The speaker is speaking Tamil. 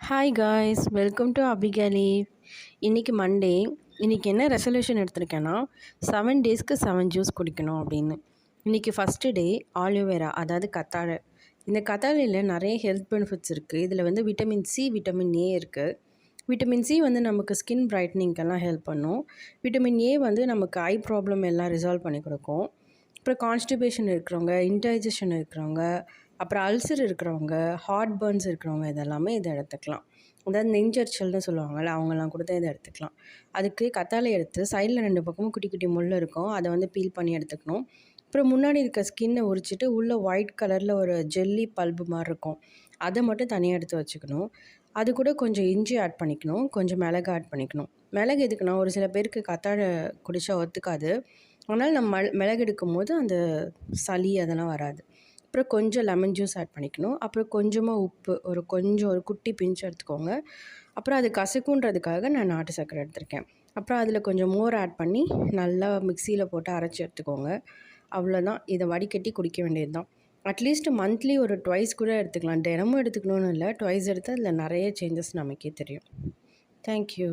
ஹாய் காய்ஸ், வெல்கம் டு அபிகலி. இன்றைக்கி மண்டே. இன்றைக்கி என்ன ரெசல்யூஷன் எடுத்திருக்கேன்னா 7 டேஸ்க்கு 7 ஜூஸ் குடிக்கணும் அப்படின்னு. இன்றைக்கி ஃபஸ்ட்டு டே ஆலிவேரா, அதாவது கத்தாழை. இந்த கத்தாழையில் நிறைய ஹெல்த் பெனிஃபிட்ஸ் இருக்குது. இதில் வந்து விட்டமின் சி, விட்டமின் ஏ இருக்குது. விட்டமின் சி வந்து நமக்கு ஸ்கின் பிரைட்னிங்க்கெல்லாம் ஹெல்ப் பண்ணும். விட்டமின் ஏ வந்து நமக்கு ஐ ப்ராப்ளம் எல்லாம் ரிசால்வ் பண்ணி கொடுக்கும். அப்புறம் கான்ஸ்டிபேஷன் இருக்கிறவங்க, இன்டைஜஷன் இருக்கிறவங்க, அப்புறம் அல்சர் இருக்கிறவங்க, ஹார்ட் பர்ன்ஸ் இருக்கிறவங்க இதெல்லாமே இதை எடுத்துக்கலாம். அதாவது நெஞ்சரிச்சல்னு சொல்லுவாங்கள்ல, அவங்கெல்லாம் கூட தான் இதை எடுத்துக்கலாம். அதுக்கு கத்தாழை எடுத்து சைடில் 2 பக்கமும் குட்டி குட்டி முள் இருக்கும், அதை வந்து பீல் பண்ணி எடுத்துக்கணும். அப்புறம் முன்னாடி இருக்க ஸ்கின்னை உரிச்சிட்டு உள்ளே ஒயிட் கலரில் ஒரு ஜெல்லி பல்பு மாதிரி இருக்கும், அதை மட்டும் தனியாக எடுத்து வச்சுக்கணும். அது கூட கொஞ்சம் இஞ்சி ஆட் பண்ணிக்கணும், கொஞ்சம் மிளகு ஆட் பண்ணிக்கணும். மிளகு எதுக்குன்னா, ஒரு சில பேருக்கு கத்தாழை குடித்தா ஒத்துக்காது. அதனால் நம்ம மிளகு எடுக்கும் போது அந்த சளி அதெல்லாம் வராது. அப்புறம் கொஞ்சம் லெமன் ஜூஸ் ஆட் பண்ணிக்கணும். அப்புறம் கொஞ்சமாக உப்பு, ஒரு குட்டி பிஞ்ச் எடுத்துக்கோங்க. அப்புறம் அது கசக்குன்றதுக்காக நான் நாட்டு சர்க்கரை எடுத்திருக்கேன். அப்புறம் அதில் கொஞ்சம் மோர் ஆட் பண்ணி நல்லா மிக்சியில் போட்டு அரைச்சி எடுத்துக்கோங்க. அவ்வளோதான். இதை வடிகட்டி குடிக்க வேண்டியது தான். அட்லீஸ்ட் மந்த்லி ஒரு ட்வைஸ் கூட எடுத்துக்கலாம். தினமும் எடுத்துக்கணும்னு இல்லை, ட்வைஸ் எடுத்தால் அதில் நிறைய சேஞ்சஸ் நமக்கே தெரியும். தேங்க்யூ.